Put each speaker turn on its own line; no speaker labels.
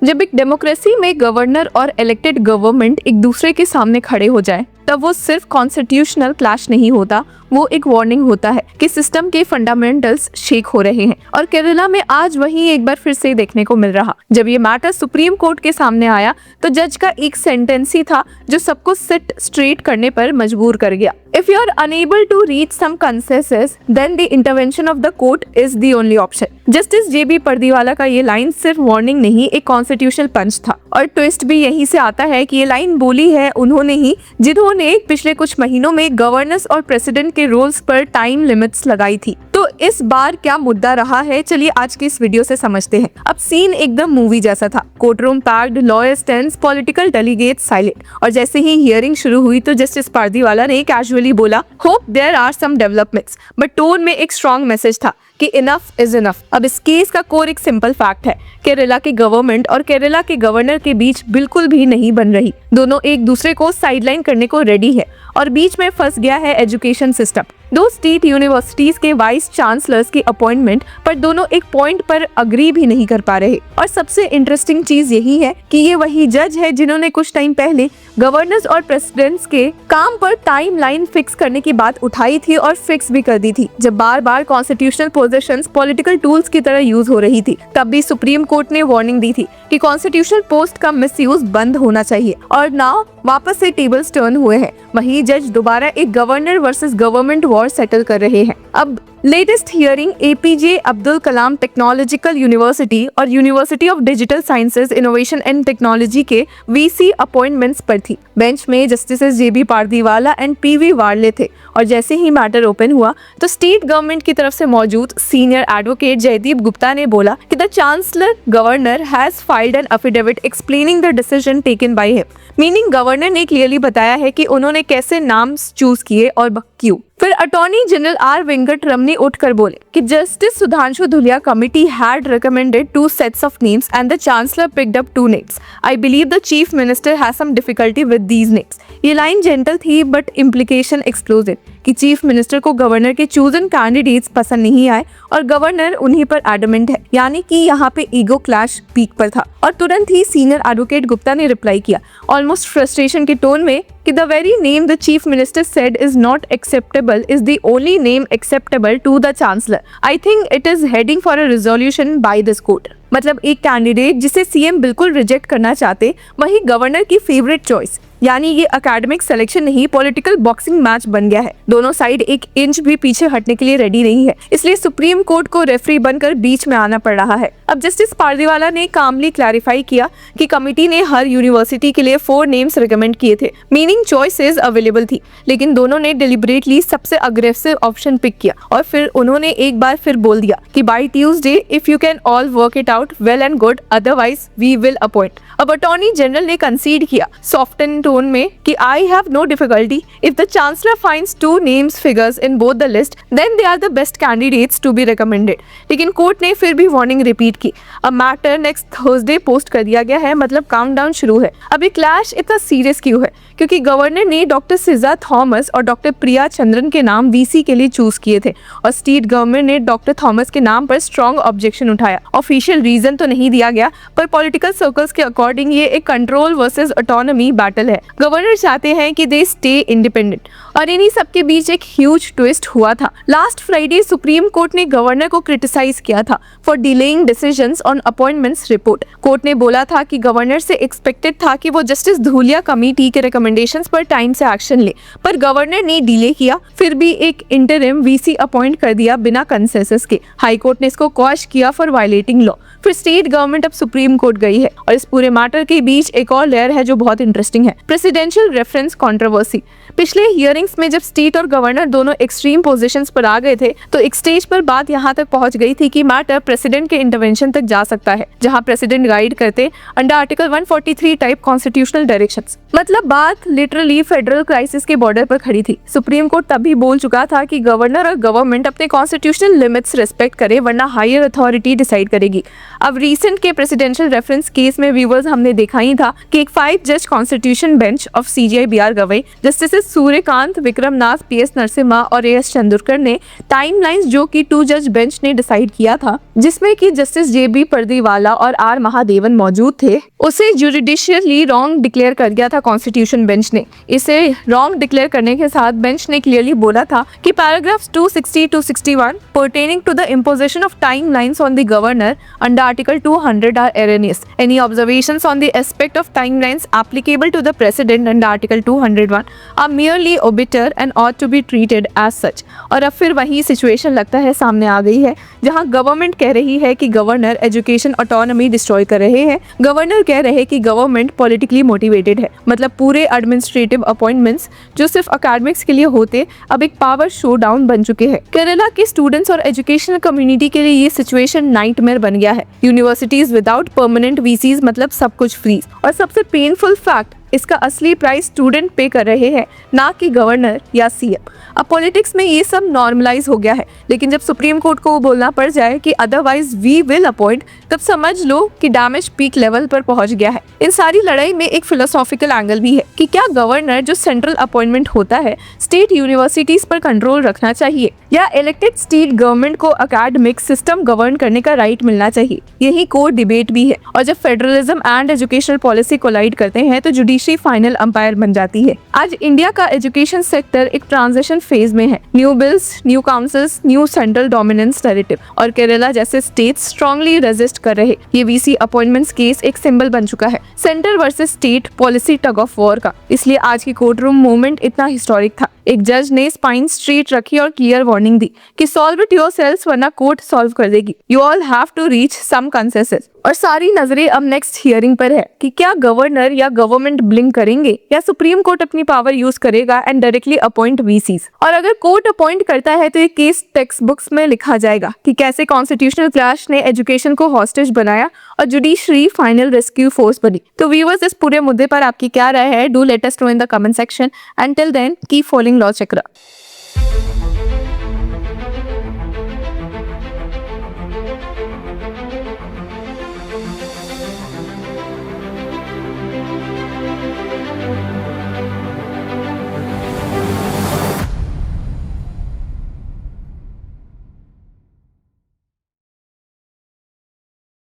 जब एक डेमोक्रेसी में गवर्नर और इलेक्टेड गवर्नमेंट एक दूसरे के सामने खड़े हो जाए तब वो सिर्फ कॉन्स्टिट्यूशनल क्लैश नहीं होता, वो एक वार्निंग होता है कि सिस्टम के फंडामेंटल्स शेक हो रहे हैं। और केरला में आज वही एक बार फिर से देखने को मिल रहा। जब ये मैटर सुप्रीम कोर्ट के सामने आया तो जज का एक सेंटेंस ही था जो सबको सिट स्ट्रेट करने पर मजबूर कर गया। If you are unable to reach some consensus, then the intervention of the court is the only option. Justice JB Pardiwala का ये लाइन सिर्फ वार्निंग नहीं, एक कॉन्स्टिट्यूशनल पंच था। और ट्विस्ट भी यहीं से आता है कि ये लाइन बोली है उन्होंने ही जिन्होंने पिछले कुछ महीनों में गवर्नर्स और प्रेसिडेंट के रोल्स पर टाइम लिमिट्स लगाई थी। तो इस बार क्या मुद्दा रहा है, चलिए आज की इस वीडियो से समझते हैं। अब सीन एकदम मूवी जैसा था। Court room packed, lawyers tense, political delegates silent. और जैसे ही हियरिंग शुरू हुई तो जस्टिस पर्दीवाला ने कैजुअली बोला, hope there are some developments, but tone में एक स्ट्रॉन्ग मैसेज था कि इनफ इज इनफ। अब इस केस का कोर एक सिंपल फैक्ट है, केरला की गवर्नमेंट और केरला के गवर्नर के बीच बिल्कुल भी नहीं बन रही। दोनों एक दूसरे को साइडलाइन करने को रेडी है और बीच में फंस गया है एजुकेशन सिस्टम। दो स्टेट यूनिवर्सिटीज के वाइस चांसलर्स की अपॉइंटमेंट पर दोनों एक पॉइंट पर अग्री भी नहीं कर पा रहे। और सबसे इंटरेस्टिंग चीज यही है कि ये वही जज है जिन्होंने कुछ टाइम पहले गवर्नर्स और प्रेसिडेंट्स के काम पर टाइमलाइन फिक्स करने की बात उठाई थी और फिक्स भी कर दी थी। जब बार बार कॉन्स्टिट्यूशनल पोजीशंस पॉलिटिकल टूल्स की तरह यूज हो रही थी तब भी सुप्रीम कोर्ट ने वार्निंग दी थी कि कॉन्स्टिट्यूशनल पोस्ट का मिसयूज बंद होना चाहिए। और नाउ वापस से टेबल्स टर्न हुए हैं। वही जज दोबारा एक governor versus government war settle कर रहे हैं। अब latest hearing APJ Abdul Kalam technological university और university of digital sciences innovation and technology के VC अपॉइंटमेंट्स पर थी। बेंच में justices JB Pardiwala and PV वार्ले थे। और जैसे ही मैटर ओपन हुआ तो स्टेट गवर्नमेंट की तरफ से मौजूद सीनियर एडवोकेट जयदीप गुप्ता ने बोला कि the chancellor governor has filed an affidavit explaining the decision taken by him. Meaning governor ने क्लियरली बताया है कि उन्होंने कैसे नाम्स चूज किए और क्यों। फिर अटॉर्नी जनरल R वेंकटरमनी उठकर बोले कि justice Sudhanshu Dhulia committee had recommended 2 sets of names and the chancellor picked up 2 names. I believe the chief minister has some difficulty with these names. ये लाइन जेंटल थी बट इम्प्लीकेशन एक्सप्लोसिव कि chief minister को governor के chosen candidates पसंद नहीं आए और governor उन्हीं पर एडमेंट है, यानी कि यहाँ पे ईगो क्लैश पीक पर था। और तुरंत ही सीनियर एडवोकेट गुप्ता ने रिप्लाई किया ऑलमोस्ट फ्रस्ट्रेशन के टोन में कि the very name the chief minister said is not acceptable is the only name acceptable to the chancellor. I think it is heading for a resolution by this court. मतलब एक candidate जिसे CM बिल्कुल reject करना चाहते वही governor की favourite choice, यानी ये एकेडमिक सिलेक्शन नहीं पॉलिटिकल बॉक्सिंग मैच बन गया है। दोनों साइड एक इंच भी पीछे हटने के लिए रेडी नहीं है, इसलिए सुप्रीम कोर्ट को रेफरी बनकर बीच में आना पड़ रहा है। अब जस्टिस पर्दीवाला ने कामली क्लैरिफाई किया कि कमिटी ने हर यूनिवर्सिटी के लिए 4 नेम्स रिकमेंड किए थे, मीनिंग चॉइसेस अवेलेबल थी, लेकिन दोनों ने डिलिबरेटली सबसे अग्रेसिव ऑप्शन पिक किया। और फिर उन्होंने एक बार फिर बोल दिया कि by Tuesday if you can all work it out well and good, otherwise we will appoint. अब अटॉर्नी जनरल ने कंसीड किया सॉफ्टन टोन में कि I have no difficulty if the chancellor finds 2 names figures in both the list then they are the best candidates to be recommended. लेकिन court ने फिर भी warning repeat की। अब मैटर नेक्स्ट थर्सडे पोस्ट कर दिया गया है, मतलब काउंटडाउन शुरू है। अब ये क्लैश इतना सीरियस क्यों है? क्योंकि गवर्नर ने डॉक्टर सिजा थॉमस और डॉक्टर प्रिया चंद्रन के नाम VC के लिए चूज किए थे और स्टेट गवर्नमेंट ने डॉक्टर थॉमस के नाम पर स्ट्रॉन्ग ऑब्जेक्शन उठाया। ऑफिशियल रीजन तो नहीं दिया गया पर पॉलिटिकल सर्कल्स के अकॉर्डिंग ये एक कंट्रोल वर्सेस ऑटोनॉमी बैटल है। गवर्नर चाहते हैं कि दे स्टे इंडिपेंडेंट और इन्हीं सबके बीच एक ह्यूज ट्विस्ट हुआ था। लास्ट फ्राइडे सुप्रीम कोर्ट ने गवर्नर को क्रिटिसाइज किया था for delaying decisions on appointments report. Court ने बोला था कि गवर्नर से एक्सपेक्टेड था कि वो जस्टिस धूलिया कमेटी के रिकमेंडेशंस पर टाइम से एक्शन ले, पर गवर्नर ने डिले किया, फिर भी एक इंटरिम VC अपॉइंट कर दिया बिना कंसेंसस के। हाई कोर्ट ने इसको क्वैश किया फॉर वायलेटिंग लॉ। फिर स्टेट गवर्नमेंट अब सुप्रीम कोर्ट गई है और इस पूरे मैटर के बीच एक और लेयर है जो बहुत इंटरेस्टिंग है, प्रेसिडेंशियल रेफरेंस कंट्रोवर्सी। पिछले हियरिंग्स में जब स्टेट और गवर्नर दोनों एक्सट्रीम पोजीशंस पर आ गए थे तो एक स्टेज पर बात यहाँ तक पहुंच गई थी कि मैटर प्रेसिडेंट के इंटरवेंशन तक जा सकता है, जहां प्रेसिडेंट गाइड करते under article 143 type constitutional directions. मतलब बात लिटरली फेडरल क्राइसिस के बॉर्डर पर खड़ी थी। सुप्रीम कोर्ट तब भी बोल चुका था कि गवर्नर और गवर्नमेंट अपने कॉन्स्टिट्यूशनल लिमिट्स रिस्पेक्ट करे वरना हायर अथॉरिटी डिसाइड करेगी। अब रिसेंट के प्रेसिडेंशियल रेफरेंस केस में व्यूअर्स हमने देखा ही था कि एक 5 जज constitution bench of CJI B R Gavai justice Suryakant, Vikramnath, P S Narasimha और एएस चंद्रकर ने टाइमलाइंस जो कि 2 जज बेंच ने डिसाइड किया था, जिसमें कि जस्टिस जेबी पर्दीवाला और आर महादेवन मौजूद थे, उसे जुडिशियली रॉन्ग डिक्लेयर कर दिया था कॉन्स्टिट्यूशन बेंच ने। इसे रॉन्ग डिक्लेयर करने के साथ बेंच ने क्लियरली बोला था कि paragraphs 260 to 61 pertaining to the imposition of timelines on the governor under Article 200 are erroneous. Any observations on the aspect of timelines applicable to the president under Article 201 are merely obiter and ought to be treated as such. और अब फिर वही situation लगता है सामने आ गई है, जहां गवर्नमेंट कह रही है कि गवर्नर एजुकेशन ऑटोनॉमी डिस्ट्रॉय कर रहे हैं। गवर्नर कह रहे हैं कि गवर्नमेंट पॉलिटिकली मोटिवेटेड है, मतलब पूरे एडमिनिस्ट्रेटिव अपॉइंटमेंट्स जो सिर्फ अकेडमिक्स के लिए होते अब एक पावर शो डाउन बन चुके हैं। केरला के स्टूडेंट्स और एजुकेशनल कम्युनिटी के लिए ये सिचुएशन नाइटमेयर बन गया है। यूनिवर्सिटीज विदाउट परमानेंट वीसीज, मतलब सब कुछ फ्रीज। और सबसे पेनफुल फैक्ट, इसका असली प्राइस स्टूडेंट पे कर रहे हैं, ना कि गवर्नर या सीएम। अब पॉलिटिक्स में ये सब नॉर्मलाइज हो गया है, लेकिन जब सुप्रीम कोर्ट को बोलना पड़ जाए कि अदरवाइज वी विल अपॉइंट, तब समझ लो कि डैमेज पीक लेवल पर पहुंच गया है। इन सारी लड़ाई में एक फिलोसॉफिकल एंगल भी है कि क्या गवर्नर जो सेंट्रल अपॉइंटमेंट होता है स्टेट यूनिवर्सिटीज पर कंट्रोल रखना चाहिए, या इलेक्टेड स्टेट गवर्नमेंट को अकेडमिक सिस्टम गवर्न करने का राइट मिलना चाहिए। यही कोर डिबेट भी है। और जब federalism and educational policy collide करते हैं तो जुडिशरी फाइनल अंपायर बन जाती है। आज इंडिया का एजुकेशन सेक्टर एक ट्रांजिशन फेज में है। New bills, new councils, new central dominance narrative, और केरला जैसे स्टेट स्ट्रांगली रेजिस्ट कर रहे। ये वीसी अपॉइंटमेंट्स केस एक सिंबल बन चुका है centre versus state policy tug of war का। इसलिए आज की कोर्ट रूम मूवमेंट इतना हिस्टोरिक था। एक जज ने स्पाइन स्ट्रेट रखी और क्लियर वार्निंग दी कि सॉल्व इट योरसेल्व्स, वरना कोर्ट सॉल्व कर देगी। You all have to reach some consensus. और सारी नजरें अब नेक्स्ट हियरिंग पर है कि क्या गवर्नर या गवर्नमेंट ब्लिंक करेंगे, या सुप्रीम कोर्ट अपनी पावर यूज करेगा एंड डायरेक्टली अपॉइंट वीसीज। और अगर कोर्ट अपॉइंट करता है तो ये केस टेक्स्ट बुक्स में लिखा जाएगा कि कैसे कॉन्स्टिट्यूशनल क्लैश ने एजुकेशन को हॉस्टेज बनाया और जुडिशरी फाइनल रेस्क्यू फोर्स बनी। तो व्यूअर्स, इस पूरे मुद्दे पर आपकी क्या राय है? Do let us know in the comment section. Until then, keep following Law Chakra.